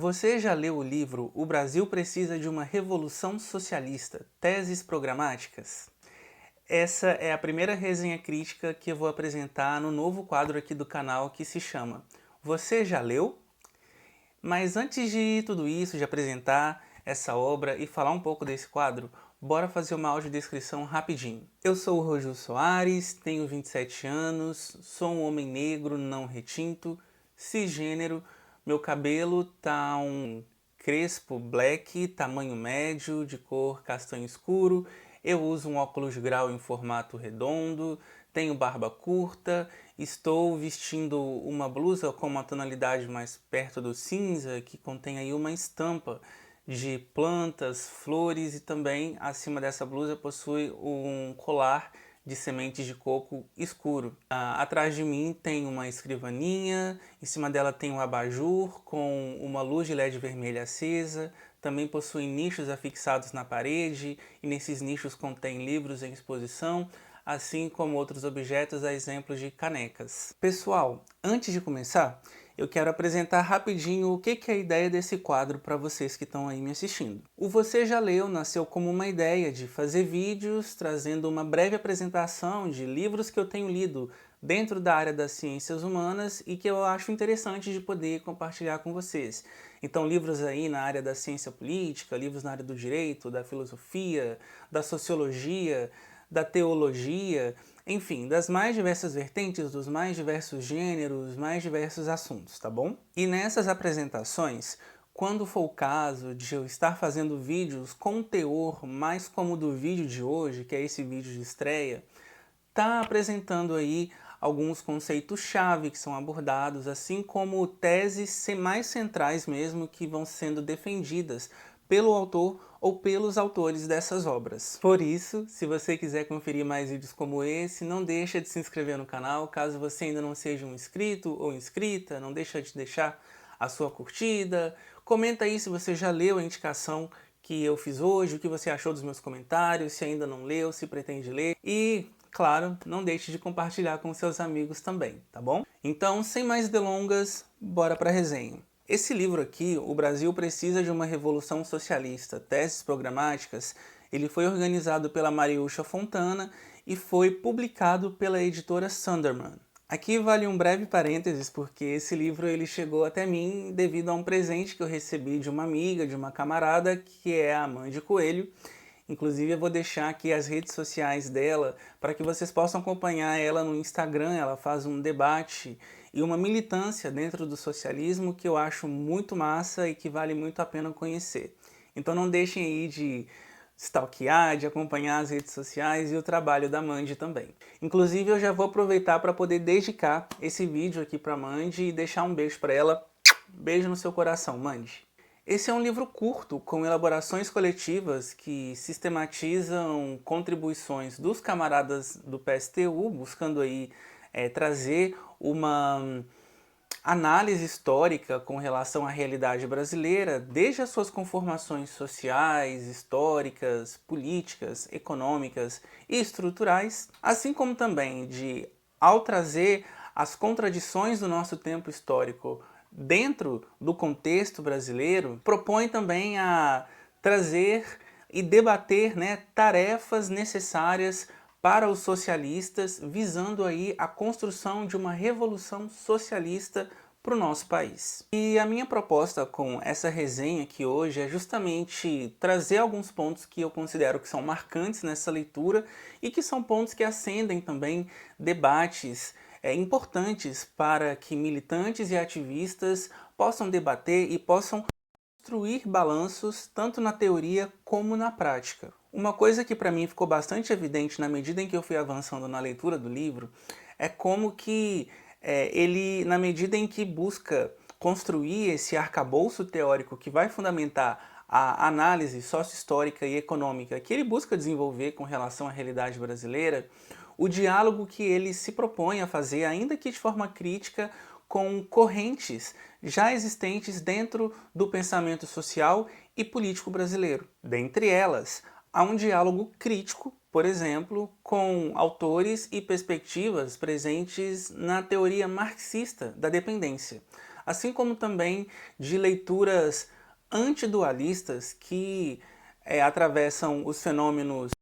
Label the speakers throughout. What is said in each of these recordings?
Speaker 1: Você já leu o livro O Brasil Precisa de uma Revolução Socialista, Teses Programáticas? Essa é a primeira resenha crítica que eu vou apresentar no novo quadro aqui do canal que se chama Você já leu? Mas antes de tudo isso, de apresentar essa obra e falar um pouco desse quadro, bora fazer uma audiodescrição rapidinho. Eu sou o Roju Soares, tenho 27 anos, sou um homem negro, não retinto, cisgênero, meu cabelo tá um crespo black, tamanho médio, de cor castanho escuro, eu uso um óculos grau em formato redondo, tenho barba curta, estou vestindo uma blusa com uma tonalidade mais perto do cinza, que contém aí uma estampa de plantas, flores e também acima dessa blusa possui um colar de sementes de coco escuro. Atrás de mim tem uma escrivaninha, em cima dela tem um abajur com uma luz de LED vermelha acesa, também possui nichos afixados na parede e nesses nichos contém livros em exposição, assim como outros objetos a exemplo de canecas. Pessoal, antes de começar, eu quero apresentar rapidinho o que é a ideia desse quadro para vocês que estão aí me assistindo. O Você Já Leu nasceu como uma ideia de fazer vídeos trazendo uma breve apresentação de livros que eu tenho lido dentro da área das ciências humanas e que eu acho interessante de poder compartilhar com vocês. Então, livros aí na área da ciência política, livros na área do direito, da filosofia, da sociologia, da teologia, enfim, das mais diversas vertentes, dos mais diversos gêneros, mais diversos assuntos, tá bom? E nessas apresentações, quando for o caso de eu estar fazendo vídeos com um teor mais como o do vídeo de hoje, que é esse vídeo de estreia, tá apresentando aí alguns conceitos-chave que são abordados, assim como teses mais centrais mesmo que vão sendo defendidas pelo autor ou pelos autores dessas obras. Por isso, se você quiser conferir mais vídeos como esse, não deixa de se inscrever no canal, caso você ainda não seja um inscrito ou inscrita, não deixa de deixar a sua curtida, comenta aí se você já leu a indicação que eu fiz hoje, o que você achou dos meus comentários, se ainda não leu, se pretende ler e, claro, não deixe de compartilhar com seus amigos também, tá bom? Então, sem mais delongas, bora pra resenha. Esse livro aqui, O Brasil Precisa de uma Revolução Socialista, Teses Programáticas, ele foi organizado pela Mariúcha Fontana e foi publicado pela editora Sunderman. Aqui vale um breve parênteses, porque esse livro ele chegou até mim devido a um presente que eu recebi de uma amiga, de uma camarada, que é a Mandy Coelho. Inclusive eu vou deixar aqui as redes sociais dela para que vocês possam acompanhar ela no Instagram. Ela faz um debate e uma militância dentro do socialismo que eu acho muito massa e que vale muito a pena conhecer. Então não deixem aí de stalkear, de acompanhar as redes sociais e o trabalho da Mandy também. Inclusive eu já vou aproveitar para poder dedicar esse vídeo aqui para a Mandy e deixar um beijo para ela. Beijo no seu coração, Mandy. Esse é um livro curto, com elaborações coletivas que sistematizam contribuições dos camaradas do PSTU, buscando aí trazer uma análise histórica com relação à realidade brasileira, desde as suas conformações sociais, históricas, políticas, econômicas e estruturais, assim como também de, ao trazer as contradições do nosso tempo histórico dentro do contexto brasileiro, propõe também a trazer e debater, tarefas necessárias para os socialistas, visando aí a construção de uma revolução socialista para o nosso país. E a minha proposta com essa resenha aqui hoje é justamente trazer alguns pontos que eu considero que são marcantes nessa leitura e que são pontos que acendem também debates importantes para que militantes e ativistas possam debater e possam construir balanços tanto na teoria como na prática. Uma coisa que para mim ficou bastante evidente na medida em que eu fui avançando na leitura do livro é como que ele, na medida em que busca construir esse arcabouço teórico que vai fundamentar a análise sócio-histórica e econômica que ele busca desenvolver com relação à realidade brasileira, o diálogo que ele se propõe a fazer, ainda que de forma crítica, com correntes já existentes dentro do pensamento social e político brasileiro. Dentre elas, há um diálogo crítico, por exemplo, com autores e perspectivas presentes na teoria marxista da dependência. assim como também de leituras antidualistas que atravessam os fenômenos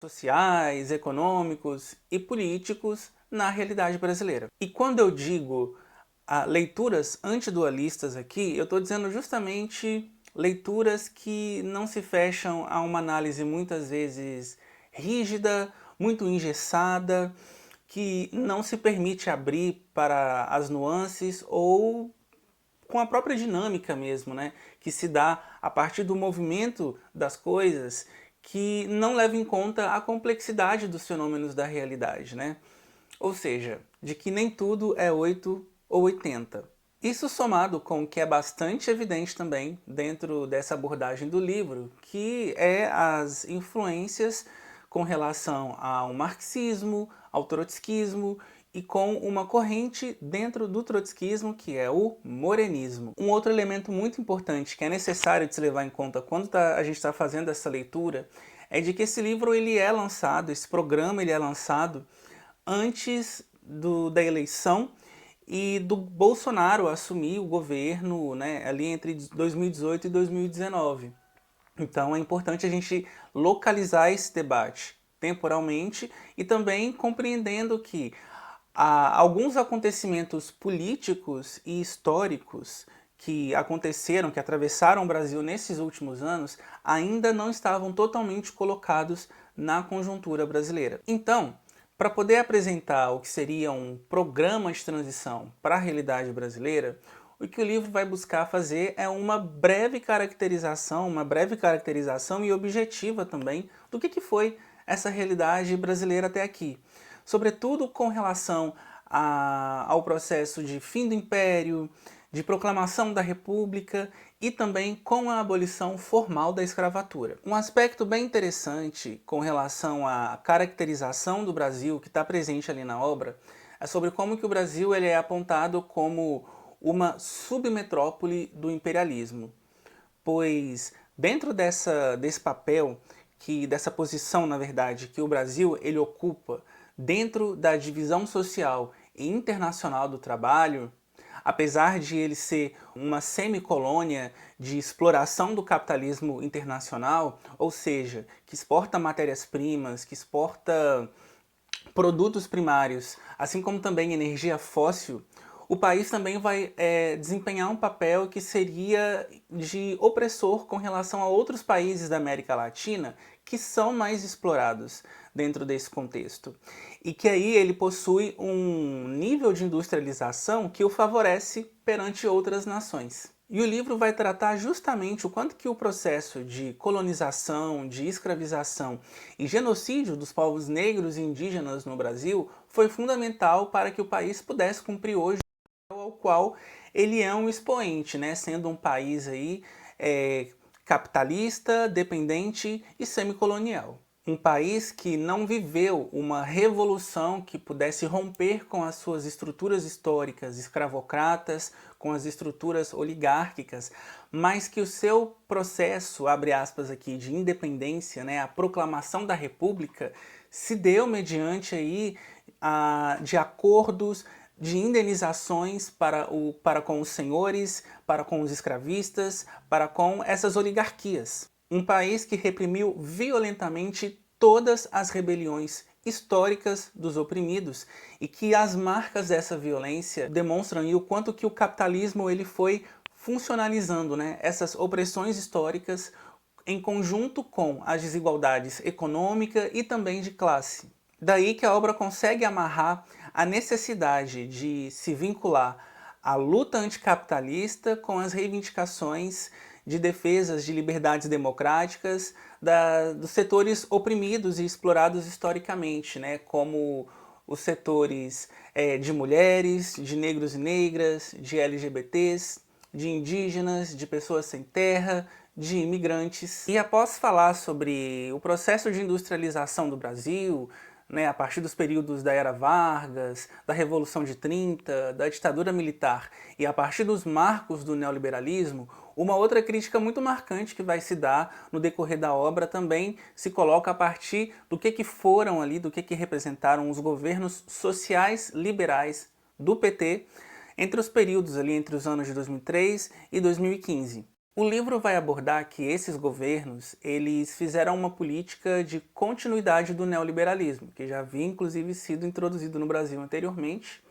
Speaker 1: sociais, econômicos e políticos na realidade brasileira. E quando eu digo leituras antidualistas aqui, eu estou dizendo justamente leituras que não se fecham a uma análise muitas vezes rígida, muito engessada, que não se permite abrir para as nuances ou com a própria dinâmica mesmo, né, que se dá a partir do movimento das coisas, que não leva em conta a complexidade dos fenômenos da realidade, né? Ou seja, de que nem tudo é 8 ou 80. Isso somado com o que é bastante evidente também dentro dessa abordagem do livro, que é as influências com relação ao marxismo, ao trotskismo e com uma corrente dentro do trotskismo que é o morenismo. Um outro elemento muito importante que é necessário de se levar em conta quando a gente está fazendo essa leitura é de que esse livro ele é lançado, esse programa ele é lançado antes da eleição e do Bolsonaro assumir o governo, né, ali entre 2018 e 2019. Então é importante a gente localizar esse debate temporalmente e também compreendendo que alguns acontecimentos políticos e históricos que aconteceram, que atravessaram o Brasil nesses últimos anos, ainda não estavam totalmente colocados na conjuntura brasileira. Então, para poder apresentar o que seria um programa de transição para a realidade brasileira, o que o livro vai buscar fazer é uma breve caracterização e objetiva também do que foi essa realidade brasileira até aqui. Sobretudo com relação ao processo de fim do Império, de proclamação da República e também com a abolição formal da escravatura. Um aspecto bem interessante com relação à caracterização do Brasil que está presente ali na obra é sobre como que o Brasil ele é apontado como uma submetrópole do imperialismo, pois dentro desse papel, dessa posição, na verdade, que o Brasil ele ocupa dentro da divisão social e internacional do trabalho, apesar de ele ser uma semicolônia de exploração do capitalismo internacional, ou seja, que exporta matérias-primas, que exporta produtos primários, assim como também energia fóssil, o país também vai desempenhar um papel que seria de opressor com relação a outros países da América Latina que são mais explorados dentro desse contexto. E que aí ele possui um nível de industrialização que o favorece perante outras nações. E o livro vai tratar justamente o quanto que o processo de colonização, de escravização e genocídio dos povos negros e indígenas no Brasil foi fundamental para que o país pudesse cumprir hoje ao qual ele é um expoente, né? Sendo um país aí, capitalista, dependente e semicolonial. Um país que não viveu uma revolução que pudesse romper com as suas estruturas históricas escravocratas, com as estruturas oligárquicas, mas que o seu processo, abre aspas aqui, de independência, né, a proclamação da República, se deu mediante aí, de acordos, de indenizações para com os senhores, para com os escravistas, para com essas oligarquias. Um país que reprimiu violentamente todas as rebeliões históricas dos oprimidos e que as marcas dessa violência demonstram aí o quanto que o capitalismo ele foi funcionalizando, né, essas opressões históricas em conjunto com as desigualdades econômica e também de classe. Daí que a obra consegue amarrar a necessidade de se vincular à luta anticapitalista com as reivindicações de defesas de liberdades democráticas dos setores oprimidos e explorados historicamente, né, como os setores de mulheres, de negros e negras, de LGBTs, de indígenas, de pessoas sem terra, de imigrantes. E após falar sobre o processo de industrialização do Brasil, né, a partir dos períodos da Era Vargas, da Revolução de 30, da ditadura militar e a partir dos marcos do neoliberalismo, uma outra crítica muito marcante que vai se dar no decorrer da obra também se coloca a partir do que foram ali, do que representaram os governos sociais liberais do PT entre os períodos ali entre os anos de 2003 e 2015. O livro vai abordar que esses governos, eles fizeram uma política de continuidade do neoliberalismo, que já havia inclusive sido introduzido no Brasil anteriormente,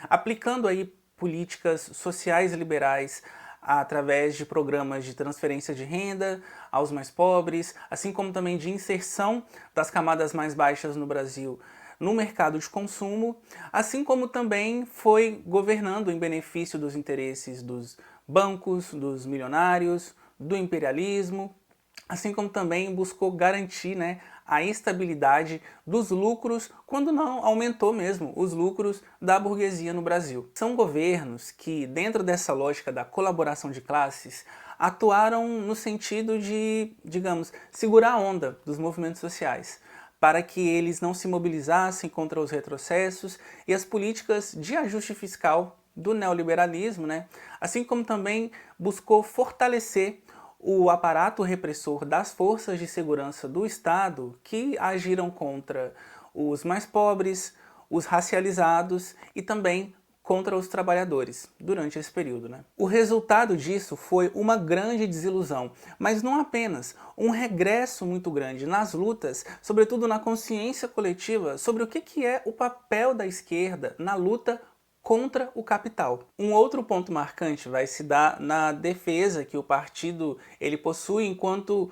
Speaker 1: aplicando aí políticas sociais liberais através de programas de transferência de renda aos mais pobres, assim como também de inserção das camadas mais baixas no Brasil no mercado de consumo, assim como também foi governando em benefício dos interesses dos bancos, dos milionários, do imperialismo, assim como também buscou garantir, a estabilidade dos lucros, quando não aumentou mesmo os lucros da burguesia no Brasil. São governos que, dentro dessa lógica da colaboração de classes, atuaram no sentido de, digamos, segurar a onda dos movimentos sociais, para que eles não se mobilizassem contra os retrocessos e as políticas de ajuste fiscal do neoliberalismo, assim como também buscou fortalecer o aparato repressor das forças de segurança do Estado que agiram contra os mais pobres, os racializados e também contra os trabalhadores durante esse período. O resultado disso foi uma grande desilusão, mas não apenas, um regresso muito grande nas lutas, sobretudo na consciência coletiva, sobre o que é o papel da esquerda na luta contra o capital. Um outro ponto marcante vai se dar na defesa que o partido ele possui enquanto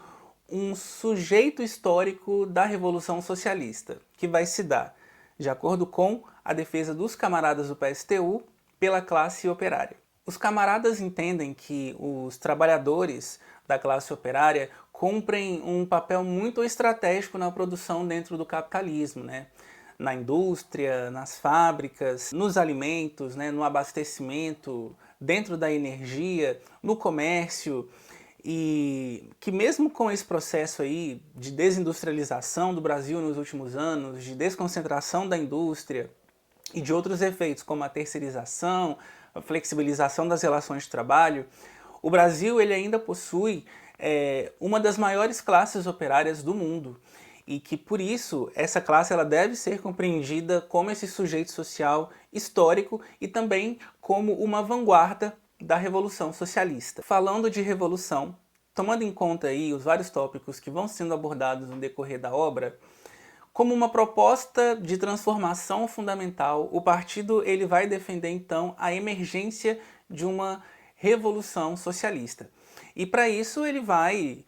Speaker 1: um sujeito histórico da Revolução Socialista, que vai se dar de acordo com a defesa dos camaradas do PSTU pela classe operária. Os camaradas entendem que os trabalhadores da classe operária cumprem um papel muito estratégico na produção dentro do capitalismo, na indústria, nas fábricas, nos alimentos, no abastecimento, dentro da energia, no comércio, e que mesmo com esse processo aí de desindustrialização do Brasil nos últimos anos, de desconcentração da indústria e de outros efeitos como a terceirização, a flexibilização das relações de trabalho, o Brasil ele ainda possui uma das maiores classes operárias do mundo e que por isso essa classe ela deve ser compreendida como esse sujeito social histórico e também como uma vanguarda da Revolução Socialista. Falando de revolução, tomando em conta aí os vários tópicos que vão sendo abordados no decorrer da obra, como uma proposta de transformação fundamental, o partido ele vai defender então a emergência de uma revolução socialista. E para isso ele vai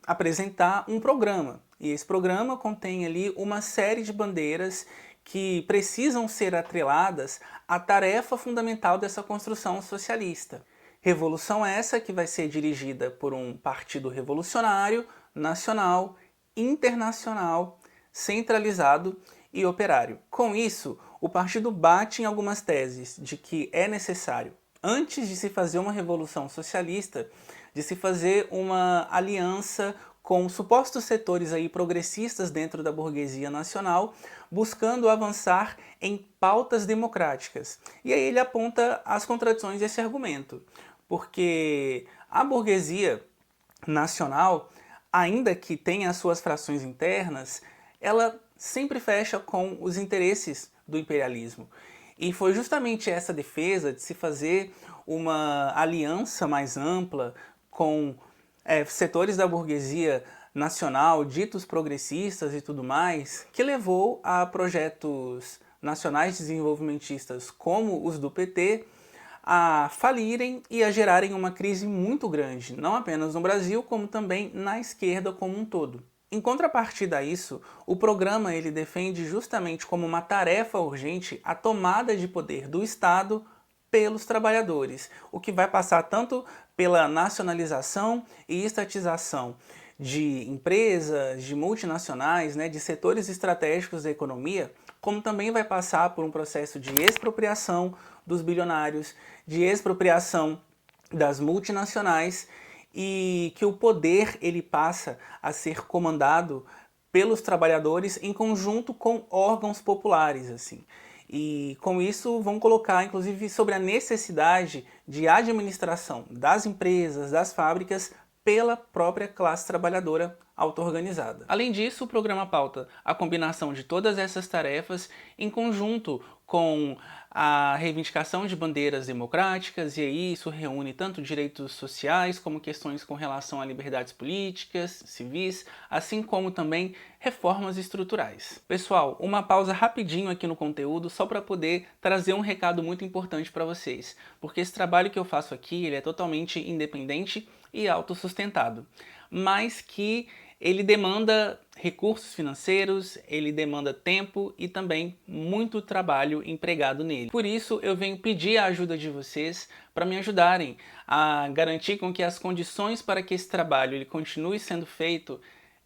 Speaker 1: apresentar um programa. E esse programa contém ali uma série de bandeiras que precisam ser atreladas à tarefa fundamental dessa construção socialista. Revolução essa que vai ser dirigida por um partido revolucionário, nacional, internacional, centralizado e operário. Com isso, o partido bate em algumas teses de que é necessário, antes de se fazer uma revolução socialista, de se fazer uma aliança com supostos setores aí progressistas dentro da burguesia nacional, buscando avançar em pautas democráticas. E aí ele aponta as contradições desse argumento, porque a burguesia nacional, ainda que tenha as suas frações internas, ela sempre fecha com os interesses do imperialismo. E foi justamente essa defesa de se fazer uma aliança mais ampla com setores da burguesia nacional, ditos progressistas e tudo mais, que levou a projetos nacionais desenvolvimentistas como os do PT a falirem e a gerarem uma crise muito grande, não apenas no Brasil, como também na esquerda como um todo. Em contrapartida a isso, o programa ele defende justamente como uma tarefa urgente a tomada de poder do Estado pelos trabalhadores, o que vai passar tanto pela nacionalização e estatização de empresas, de multinacionais, de setores estratégicos da economia, como também vai passar por um processo de expropriação dos bilionários, de expropriação das multinacionais, e que o poder ele passa a ser comandado pelos trabalhadores em conjunto com órgãos populares, assim. E com isso vão colocar, inclusive, sobre a necessidade de administração das empresas, das fábricas, pela própria classe trabalhadora auto-organizada. Além disso, o programa pauta a combinação de todas essas tarefas em conjunto com a reivindicação de bandeiras democráticas, e aí isso reúne tanto direitos sociais como questões com relação a liberdades políticas, civis, assim como também reformas estruturais. Pessoal, uma pausa rapidinho aqui no conteúdo só para poder trazer um recado muito importante para vocês, porque esse trabalho que eu faço aqui ele é totalmente independente e autossustentado, mas que ele demanda recursos financeiros, ele demanda tempo e também muito trabalho empregado nele. Por isso eu venho pedir a ajuda de vocês para me ajudarem a garantir com que as condições para que esse trabalho ele continue sendo feito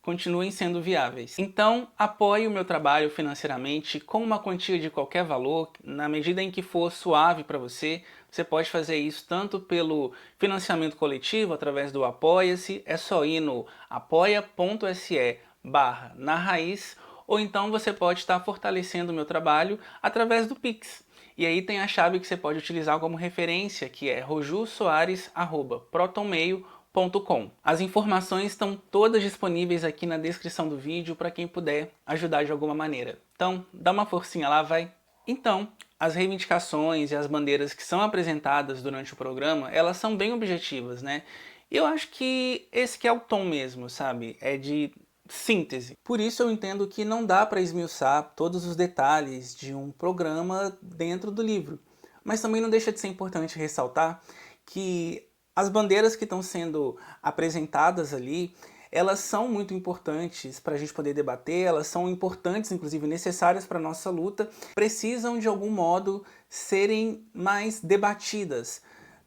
Speaker 1: continuem sendo viáveis. Então, apoie o meu trabalho financeiramente com uma quantia de qualquer valor, na medida em que for suave para você. Você pode fazer isso tanto pelo financiamento coletivo, através do Apoia-se, é só ir no apoia.se/narraiz, ou então você pode estar fortalecendo o meu trabalho através do Pix. E aí tem a chave que você pode utilizar como referência, que é rojusoares@protonmail.com. As informações estão todas disponíveis aqui na descrição do vídeo para quem puder ajudar de alguma maneira. Então, dá uma forcinha lá, vai! Então, as reivindicações e as bandeiras que são apresentadas durante o programa, elas são bem objetivas, né? E eu acho que esse que é o tom mesmo, sabe? É de síntese. Por isso eu entendo que não dá para esmiuçar todos os detalhes de um programa dentro do livro. Mas também não deixa de ser importante ressaltar que as bandeiras que estão sendo apresentadas ali, elas são muito importantes para a gente poder debater, elas são importantes, inclusive necessárias para a nossa luta, precisam de algum modo serem mais debatidas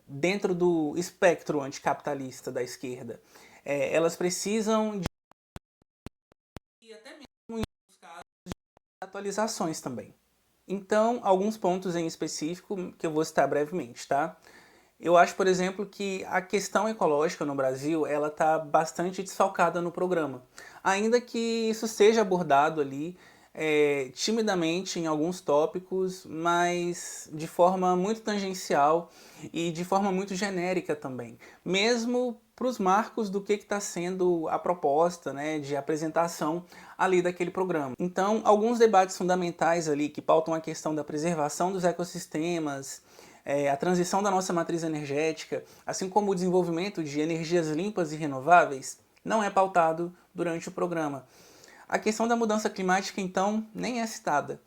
Speaker 1: dentro do espectro anticapitalista da esquerda. Elas precisam de e até mesmo em alguns casos de atualizações também. Então, alguns pontos em específico que eu vou citar brevemente, tá? Eu acho, por exemplo, que a questão ecológica no Brasil, ela está bastante desfalcada no programa. Ainda que isso seja abordado ali timidamente em alguns tópicos, mas de forma muito tangencial e de forma muito genérica também. Mesmo para os marcos do que está sendo a proposta, né, de apresentação ali daquele programa. Então, alguns debates fundamentais ali que pautam a questão da preservação dos ecossistemas, a transição da nossa matriz energética, assim como o desenvolvimento de energias limpas e renováveis, não é pautado durante o programa. A questão da mudança climática, então, nem é citada.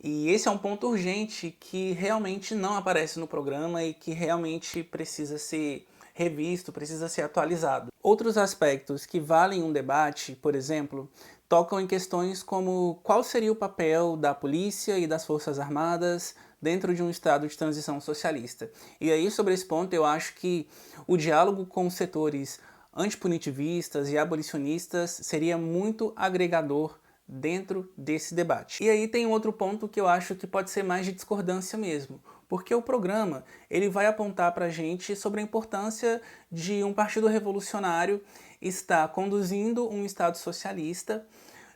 Speaker 1: E esse é um ponto urgente que realmente não aparece no programa e que realmente precisa ser revisto, precisa ser atualizado. Outros aspectos que valem um debate, por exemplo, tocam em questões como qual seria o papel da polícia e das forças armadas dentro de um estado de transição socialista. E aí, sobre esse ponto, eu acho que o diálogo com os setores antipunitivistas e abolicionistas seria muito agregador dentro desse debate. E aí tem um outro ponto que eu acho que pode ser mais de discordância mesmo, porque o programa ele vai apontar para a gente sobre a importância de um partido revolucionário estar conduzindo um Estado socialista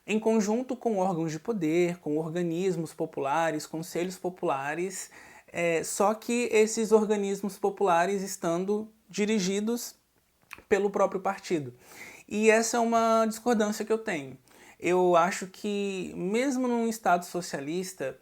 Speaker 1: em conjunto com órgãos de poder, com organismos populares, conselhos populares, só que esses organismos populares estando dirigidos pelo próprio partido. E essa é uma discordância que eu tenho. Eu acho que, mesmo num Estado socialista,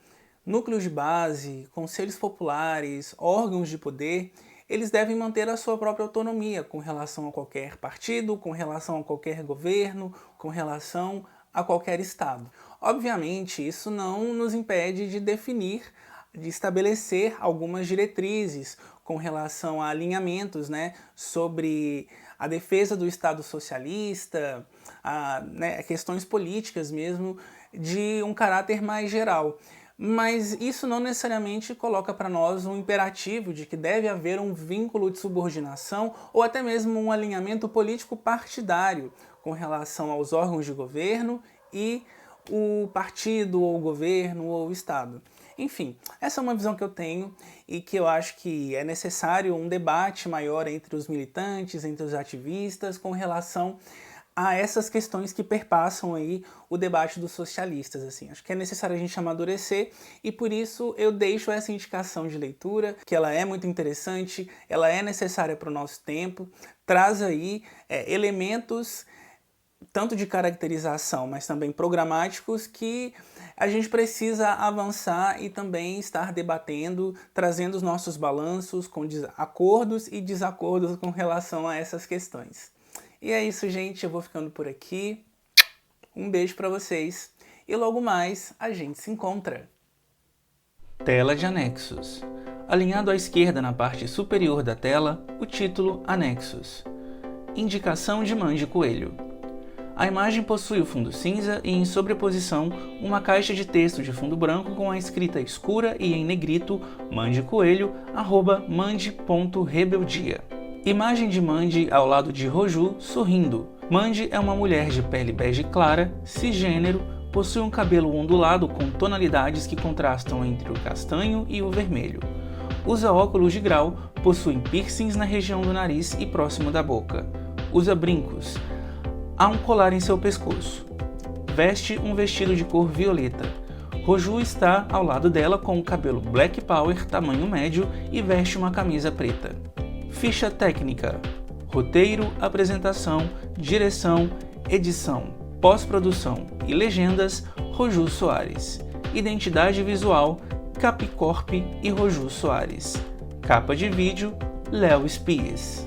Speaker 1: núcleos de base, conselhos populares, órgãos de poder, eles devem manter a sua própria autonomia com relação a qualquer partido, com relação a qualquer governo, com relação a qualquer Estado. Obviamente, isso não nos impede de definir, de estabelecer algumas diretrizes com relação a alinhamentos, né, sobre a defesa do Estado socialista, questões políticas mesmo, de um caráter mais geral. Mas isso não necessariamente coloca para nós um imperativo de que deve haver um vínculo de subordinação ou até mesmo um alinhamento político partidário com relação aos órgãos de governo e o partido ou o governo ou o Estado. Enfim, essa é uma visão que eu tenho e que eu acho que é necessário um debate maior entre os militantes, entre os ativistas, com relação a essas questões que perpassam aí o debate dos socialistas. Assim. Acho que é necessário a gente amadurecer e por isso eu deixo essa indicação de leitura, que ela é muito interessante, ela é necessária para o nosso tempo, traz aí elementos tanto de caracterização, mas também programáticos, que A gente precisa avançar e também estar debatendo, trazendo os nossos balanços com acordos e desacordos com relação a essas questões. E é isso, gente. Eu vou ficando por aqui. Um beijo para vocês e logo mais a gente se encontra. Tela de anexos. Alinhado à esquerda na parte superior da tela, o título Anexos. Indicação de Mande Coelho. A imagem possui o fundo cinza e, em sobreposição, uma caixa de texto de fundo branco com a escrita escura e em negrito Mande Coelho, @mande.rebeldia. Imagem de Mande ao lado de Roju, sorrindo. Mande é uma mulher de pele bege clara, cisgênero, possui um cabelo ondulado com tonalidades que contrastam entre o castanho e o vermelho. Usa óculos de grau, possui piercings na região do nariz e próximo da boca. Usa brincos. Há um colar em seu pescoço. Veste um vestido de cor violeta. Roju está ao lado dela com o cabelo Black Power tamanho médio e veste uma camisa preta. Ficha técnica: roteiro, apresentação, direção, edição, pós-produção e legendas, Roju Soares. Identidade visual, Capicorp e Roju Soares. Capa de vídeo, Léo Spies.